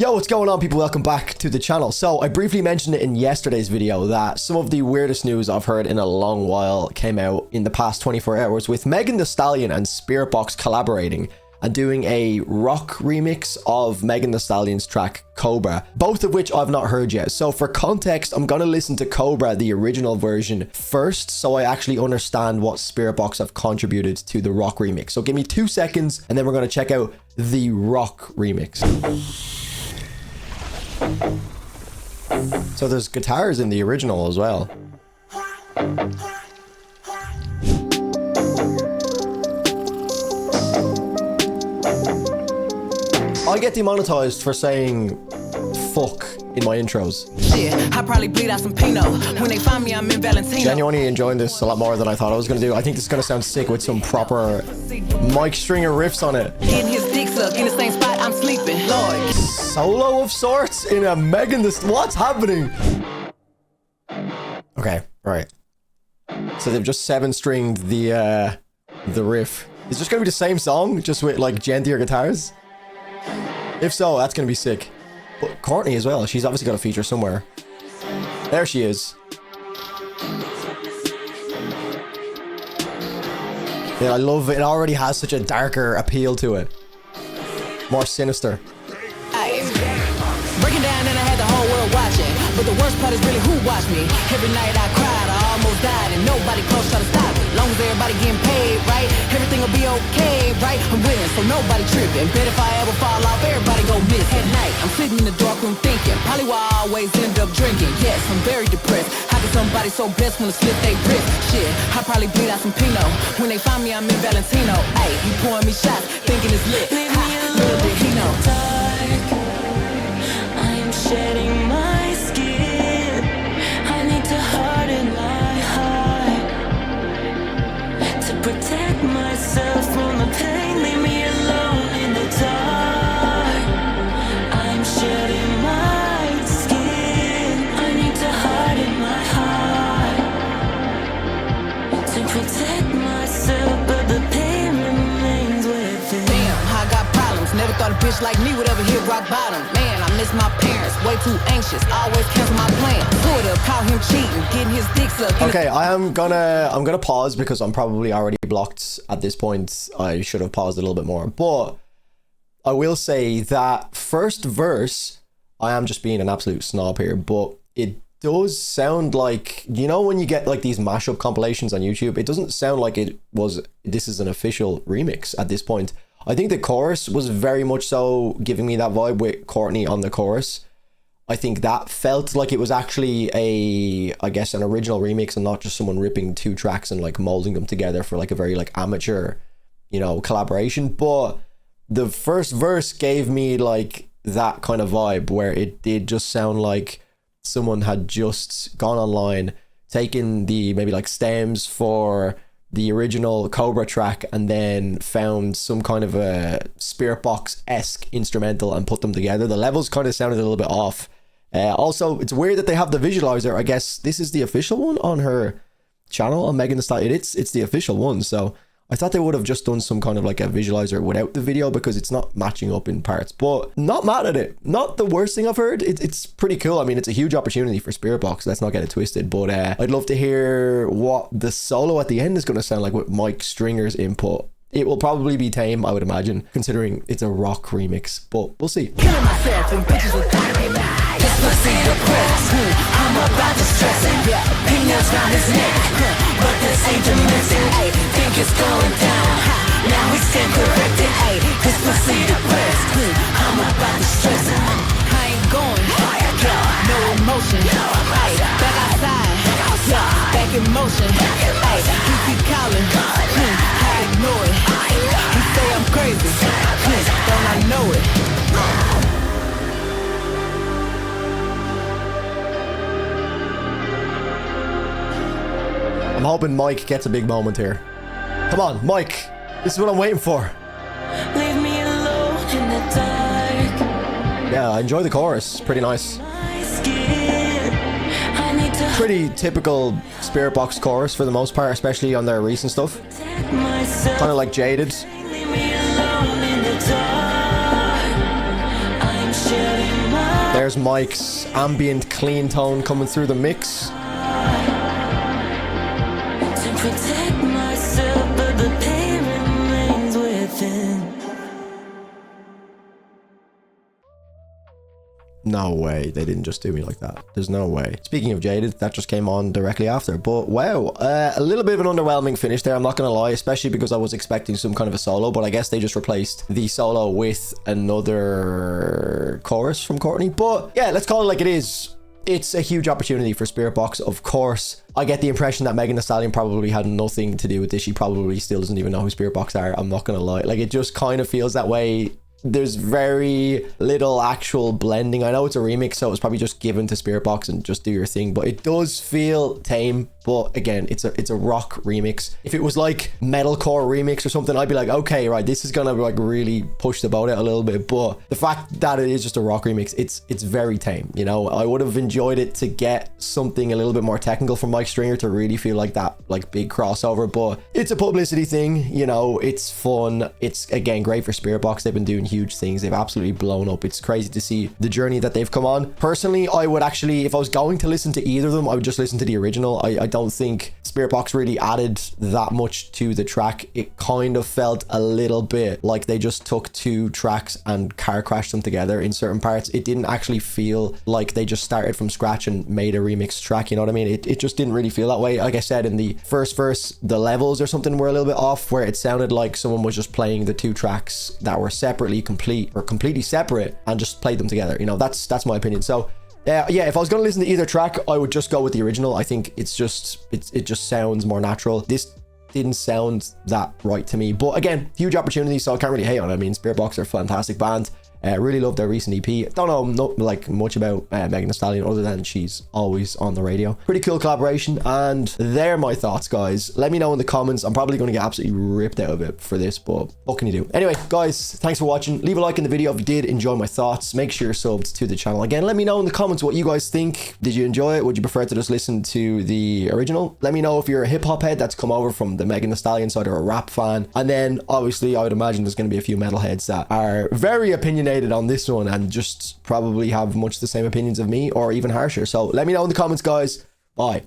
Yo, what's going on, people? Welcome back to the channel. So I briefly mentioned it in yesterday's video that some of the weirdest news I've heard in a long while came out in the past 24 hours with Megan Thee Stallion and Spiritbox collaborating and doing a rock remix of Megan Thee Stallion's track Cobra, both of which I've not heard yet. So for context, I'm gonna listen to Cobra, the original version, first, so I actually understand what Spiritbox have contributed to the rock remix. So give me 2 seconds and then we're gonna check out the rock remix. So there's guitars in the original as well. I get demonetized for saying fuck in my intros. Yeah, I probably bleed out some Pinot. When they find me, I'm in Valentino. Genuinely enjoying this a lot more than I thought I was gonna do. I think this is gonna sound sick with some proper Mike Stringer riffs on it. Getting his dick sucked in the same spot I'm sleeping. Lord. Solo of sorts in a Megan Thee... What's happening? Okay, alright. So they've just 7-stringed the riff. It's just gonna be the same song, just with like gentler guitars. If so, that's gonna be sick. But Courtney as well, she's obviously got a feature somewhere. There she is. Yeah, I love it. It already has such a darker appeal to it. More sinister. Aye. Breaking down and I had the whole world watching. But the worst part is really who watched me. Every night I cried, I almost died, and nobody close try to stop it. Long as everybody getting paid, right? Everything will be okay, right? I'm winning, so nobody tripping. Bet if I ever fall off, everybody go miss. At night, I'm sitting in the dark room thinking, probably why I always end up drinking. Yes, I'm very depressed. How can somebody so blessed wanna slip they wrist? Shit, I probably bleed out some Pinot. When they find me, I'm in Valentino. Ayy, you pouring me shots, thinking it's lit. Leave me alone. Little did he know. I am shedding my skin. I need to harden my heart to protect myself from the pain. Leave me alone in the dark. I'm shedding my skin. I need to harden my heart to protect myself, but the pain remains within. Damn, I got problems. Never thought a bitch like me would ever hit rock bottom. Man, I miss my parents. Way too anxious. Always cancel my plan. Pulled up, caught him cheating, getting his dick sucked. Okay, I'm gonna pause because I'm probably already blocked at this point. I should have paused a little bit more, but I will say that first verse, I am just being an absolute snob here, but it does sound like, you know, when you get like these mashup compilations on YouTube, it doesn't sound like this is an official remix at this point. I think the chorus was very much so giving me that vibe with Courtney on the chorus. I think that felt like it was actually I guess an original remix and not just someone ripping 2 tracks and like molding them together for like a very like amateur, you know, collaboration. But the first verse gave me like that kind of vibe where it did just sound like someone had just gone online, taken the maybe like stems for the original Cobra track and then found some kind of a Spiritbox-esque instrumental and put them together. The levels kind of sounded a little bit off. Also, it's weird that they have the visualizer. I guess this is the official one on her channel on Megan Thee Stallion. It's the official one, so I thought they would have just done some kind of like a visualizer without the video because it's not matching up in parts, but not mad at it. Not the worst thing I've heard. It's pretty cool. I mean, it's a huge opportunity for Spiritbox. Let's not get it twisted, but I'd love to hear what the solo at the end is going to sound like with Mike Stringer's input. It will probably be tame, I would imagine, considering it's a rock remix, but we'll see. Killing myself and bitches are dying. This pussy depressed. I'm about to stress it. Yeah, peanuts round his neck. But this ain't domestic. Ay, think it's going down. Now we stand corrected. Ay, this pussy depressed. I'm about to stress it. I ain't going. No emotion. Ay, back outside. Yeah, back in motion. Ay, you keep calling. I ignore it. You say I'm crazy. Don't I know it? I'm hoping Mike gets a big moment here. Come on, Mike. This is what I'm waiting for. Leave me alone in the dark. Yeah, I enjoy the chorus. Pretty nice. My skin. I need to Pretty typical Spiritbox chorus for the most part, especially on their recent stuff. protect myself. Kind of like Jaded. Leave me alone in the dark. I'm shedding There's Mike's ambient clean tone coming through the mix. To protect myself, but the pain remains within. No way they didn't just do me like that. There's no way. Speaking of Jaded, that just came on directly after. But wow, a little bit of an underwhelming finish there, I'm not gonna lie, especially because I was expecting some kind of a solo, but I guess they just replaced the solo with another chorus from Courtney. But yeah, let's call it like it is. It's a huge opportunity for Spiritbox, of course. I get the impression that Megan Thee Stallion probably had nothing to do with this. She probably still doesn't even know who Spiritbox are. I'm not gonna lie. Like, it just kind of feels that way. There's very little actual blending. I know it's a remix, so it's probably just given to Spiritbox and just do your thing, but it does feel tame. But again, it's a rock remix. If it was like metalcore remix or something, I'd be like, okay, right, this is gonna like really push the boat out a little bit. But the fact that it is just a rock remix, it's very tame. You know, I would have enjoyed it to get something a little bit more technical from Mike Stringer to really feel like that like big crossover. But it's a publicity thing, you know, it's fun. It's again great for Spiritbox. They've been doing huge things. They've absolutely blown up. It's crazy to see the journey that they've come on. Personally, I would actually, if I was going to listen to either of them, I would just listen to the original. I don't think Spiritbox really added that much to the track. It kind of felt a little bit like they just took two tracks and car crashed them together in certain parts. It didn't actually feel like they just started from scratch and made a remix track, you know what I mean? It just didn't really feel that way. Like I said, in the first verse, the levels or something were a little bit off, where it sounded like someone was just playing the two tracks that were separately completely separate and just played them together. You know, that's my opinion. So yeah, if I was going to listen to either track, I would just go with the original. I think it just sounds more natural. This didn't sound that right to me, but again, huge opportunity, so I can't really hate on it. I mean, Spiritbox are a fantastic band. Really love their recent EP. Don't know like much about Megan Thee Stallion other than she's always on the radio. Pretty cool collaboration, and they're my thoughts, guys. Let me know in the comments. I'm probably going to get absolutely ripped out of it for this, but what can you do? Anyway, guys, thanks for watching. Leave a like in the video if you did enjoy my thoughts. Make sure you're subbed to the channel. Again, let me know in the comments what you guys think. Did you enjoy it? Would you prefer to just listen to the original? Let me know if you're a hip-hop head that's come over from the Megan Thee Stallion side, or a rap fan. And then obviously I would imagine there's going to be a few metalheads that are very opinionated on this one and just probably have much the same opinions of me, or even harsher. So let me know in the comments, guys. Bye.